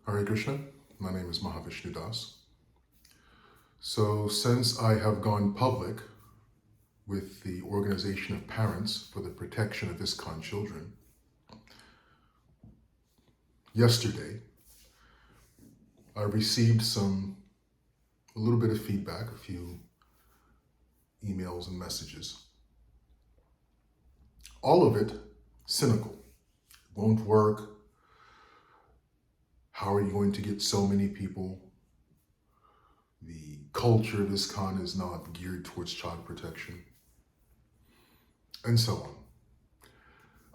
Hare Krishna, my name is Mahavishnu Das. So since I have gone public with the Organization of Parents for the Protection of ISKCON Children, yesterday I received a little bit of feedback, a few emails and messages. All of it cynical. It won't work. How are you going to get so many people? The culture of ISKCON is not geared towards child protection, and so on.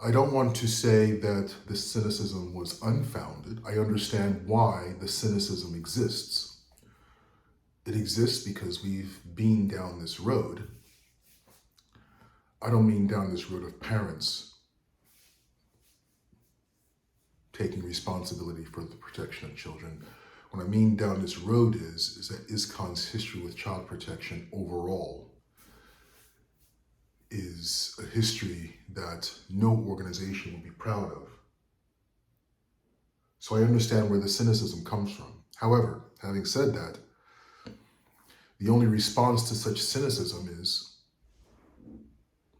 I don't want to say that the cynicism was unfounded. I understand why the cynicism exists. It exists because we've been down this road. I don't mean down this road of parents taking responsibility for the protection of children. What I mean down this road is that ISKCON's history with child protection overall is a history that no organization will be proud of. So I understand where the cynicism comes from. However, having said that, the only response to such cynicism is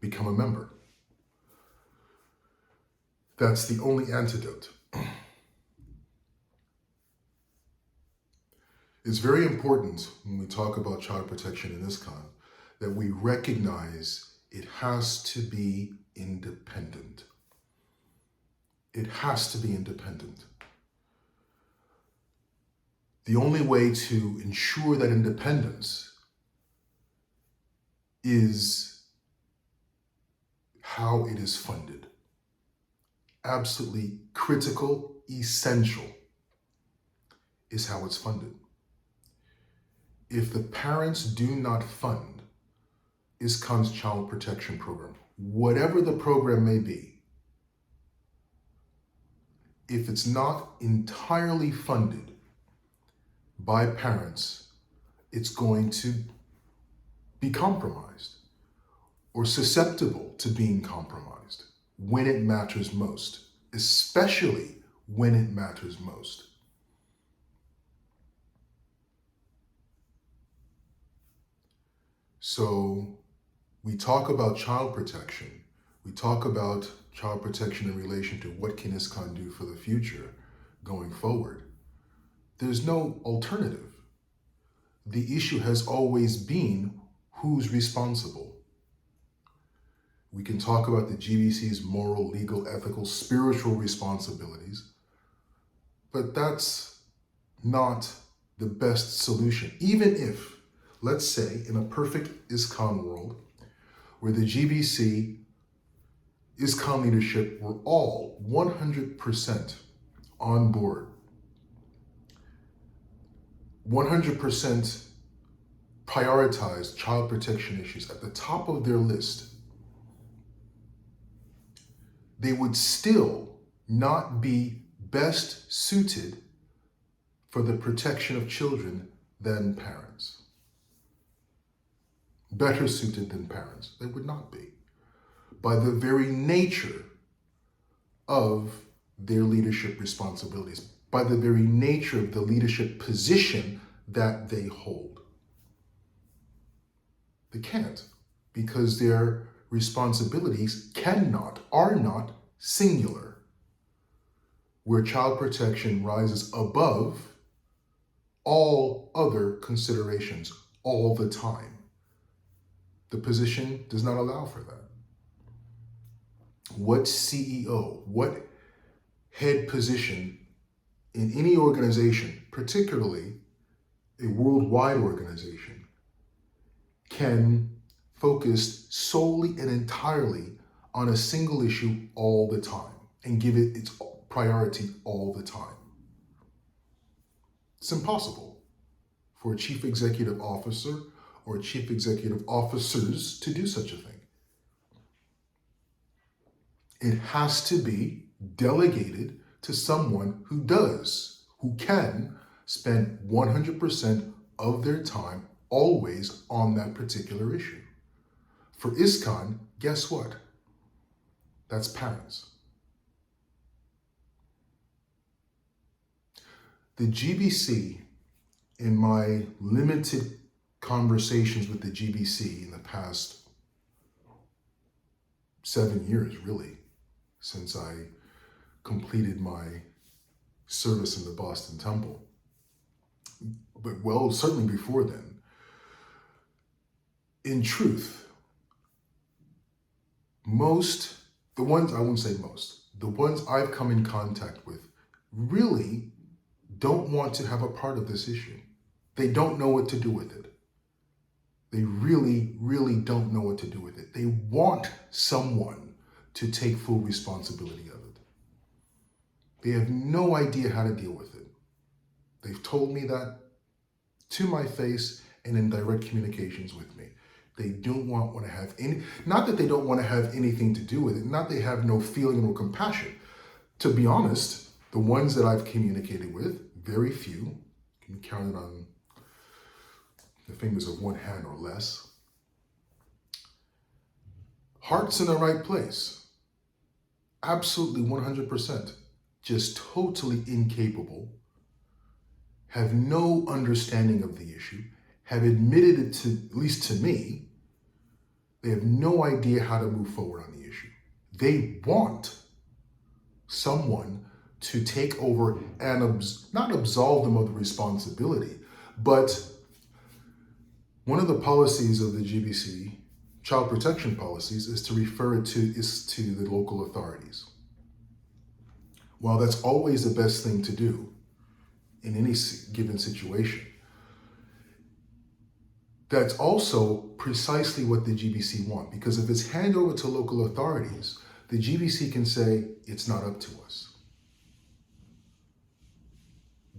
become a member. That's the only antidote. It's very important when we talk about child protection in ISKCON that we recognize it has to be independent. It has to be independent. The only way to ensure that independence is how it is funded. Absolutely critical, essential is how it's funded. If the parents do not fund ISKCON's child protection program, whatever the program may be, if it's not entirely funded by parents, it's going to be compromised or susceptible to being compromised when it matters most, especially when it matters most. So we talk about child protection. We talk about child protection in relation to what can ISKCON do for the future going forward. There's no alternative. The issue has always been who's responsible. We can talk about the GBC's moral, legal, ethical, spiritual responsibilities, but that's not the best solution. Even if, let's say, in a perfect ISKCON world, where the GBC, ISKCON leadership were all 100% on board, 100% prioritized child protection issues at the top of their list, they would still not be best suited for the protection of children than parents. Better suited than parents. They would not be. By the very nature of their leadership responsibilities, by the very nature of the leadership position that they hold. They can't, because their responsibilities are not singular, where child protection rises above all other considerations all the time. The position does not allow for that. What CEO, what head position in any organization, particularly a worldwide organization, can focus solely and entirely on a single issue all the time and give it its priority all the time? It's impossible for a chief executive officer or chief executive officers to do such a thing. It has to be delegated to someone who can spend 100% of their time always on that particular issue. For ISKCON, guess what? That's parents. The GBC, in my limited conversations with the GBC in the past 7 years, really, since I completed my service in the Boston Temple, but well, certainly before then, in truth, the ones I've come in contact with really don't want to have a part of this issue. They don't know what to do with it. They really, really don't know what to do with it. They want someone to take full responsibility of it. They have no idea how to deal with it. They've told me that to my face and in direct communications with me. They don't want to have any, not that they don't want to have anything to do with it, not they have no feeling or compassion. To be honest, the ones that I've communicated with, very few, can be counted on the fingers of one hand or less. Heart's in the right place. Absolutely 100%. Just totally incapable. Have no understanding of the issue. Have admitted it to, at least to me, they have no idea how to move forward on the issue. They want someone to take over and not absolve them of the responsibility, but one of the policies of the GBC, child protection policies, is to refer it to the local authorities. While that's always the best thing to do in any given situation, that's also precisely what the GBC want, because if it's handed over to local authorities, the GBC can say, it's not up to us.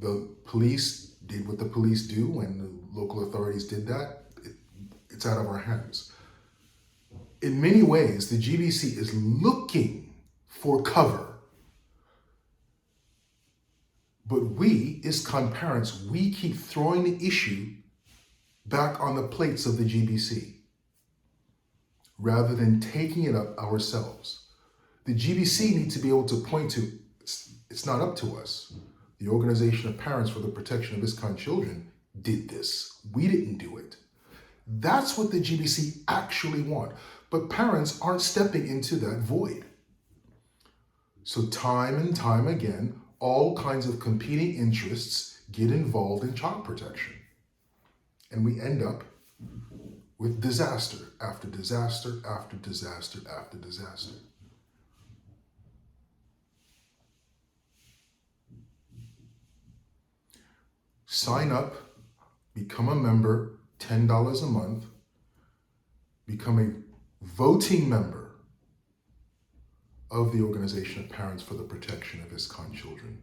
The police did what the police do, and the local authorities did that. It's out of our hands. In many ways, the GBC is looking for cover. But we, ISKCON parents, we keep throwing the issue back on the plates of the GBC rather than taking it up ourselves. The GBC needs to be able to point to, it's not up to us. The Organization of Parents for the Protection of ISKCON Children did this. We didn't do it. That's what the GBC actually want. But parents aren't stepping into that void. So time and time again, all kinds of competing interests get involved in child protection. And we end up with disaster after disaster after disaster after disaster. Sign up, become a member, $10 a month, become a voting member of the Organization of Parents for the Protection of ISKCON Children.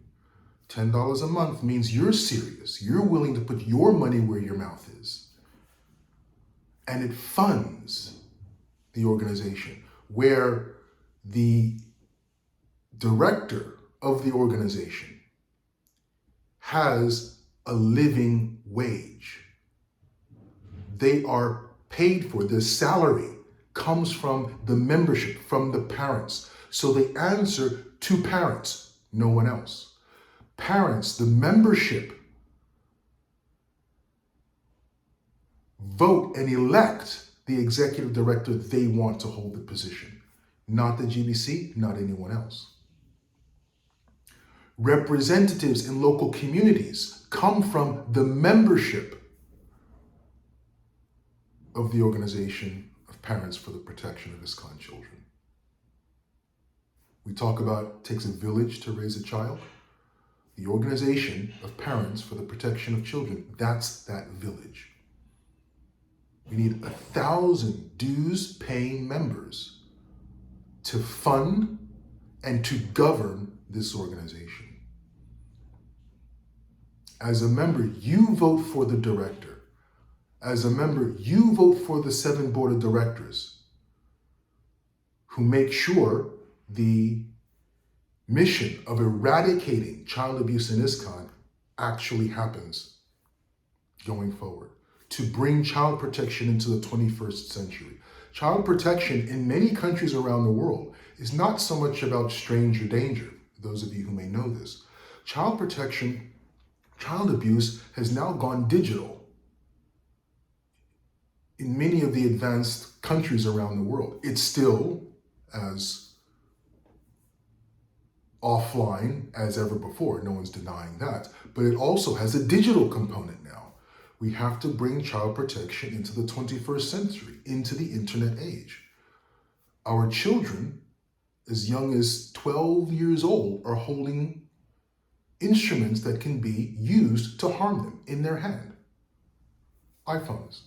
$10 a month means you're serious. You're willing to put your money where your mouth is. And it funds the organization, where the director of the organization has a living wage. They are paid for. Their salary comes from the membership, from the parents. So they answer to parents, no one else. Parents, the membership, vote and elect the executive director they want to hold the position. Not the GBC, not anyone else. Representatives in local communities come from the membership of the Organization of Parents for the Protection of ISKCON Children. We talk about it takes a village to raise a child. The Organization of Parents for the Protection of Children, that's that village. We need 1,000 dues-paying members to fund and to govern this organization. As a member, you vote for the director. As a member, you vote for the 7 board of directors who make sure the mission of eradicating child abuse in ISKCON actually happens going forward, to bring child protection into the 21st century. Child protection in many countries around the world is not so much about stranger danger, those of you who may know this. Child protection Child abuse has now gone digital in many of the advanced countries around the world. It's still as offline as ever before. No one's denying that. But it also has a digital component now. We have to bring child protection into the 21st century, into the internet age. Our children, as young as 12 years old, are holding instruments that can be used to harm them in their hand. iPhones.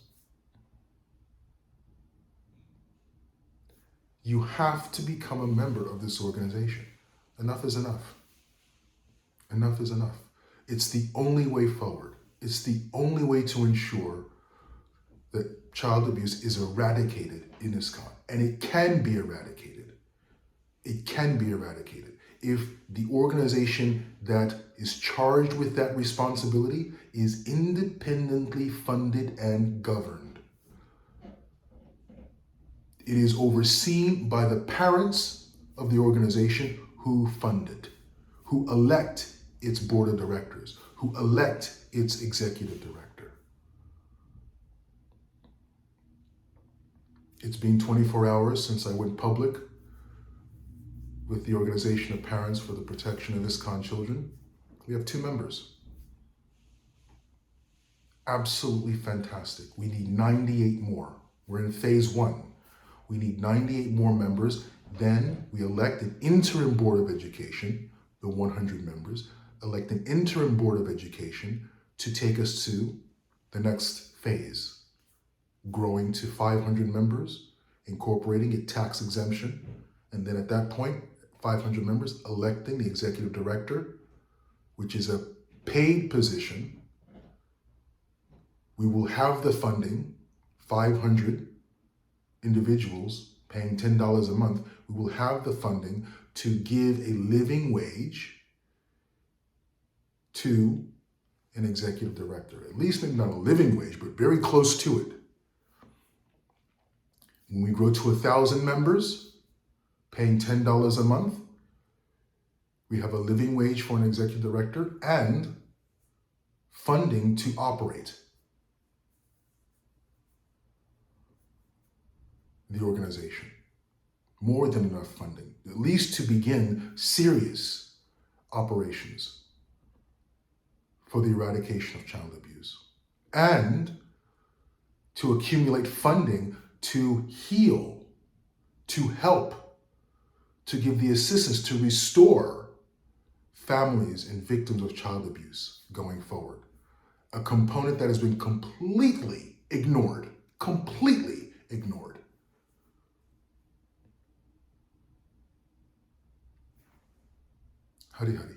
You have to become a member of this organization. Enough is enough. Enough is enough. It's the only way forward. It's the only way to ensure that child abuse is eradicated in ISKCON. And it can be eradicated. It can be eradicated if the organization that is charged with that responsibility is independently funded and governed. It is overseen by the parents of the organization who fund it, who elect its board of directors, who elect its executive director. It's been 24 hours since I went public with the Organization of Parents for the Protection of ISKCON Children. We have 2 members. Absolutely fantastic. We need 98 more. We're in phase 1. We need 98 more members. Then we elect an interim board of education, the 100 members, elect an interim board of education to take us to the next phase, growing to 500 members, incorporating it tax exemption, and then at that point, 500 members, electing the executive director, which is a paid position. We will have the funding, 500 individuals paying $10 a month. We will have the funding to give a living wage to an executive director. At least maybe not a living wage, but very close to it. When we grow to 1,000 members, paying $10 a month, we have a living wage for an executive director and funding to operate the organization. More than enough funding, at least to begin serious operations for the eradication of child abuse, and to accumulate funding to heal, to help, to give the assistance to restore families and victims of child abuse going forward. A component that has been completely ignored, completely ignored. Hari Hari.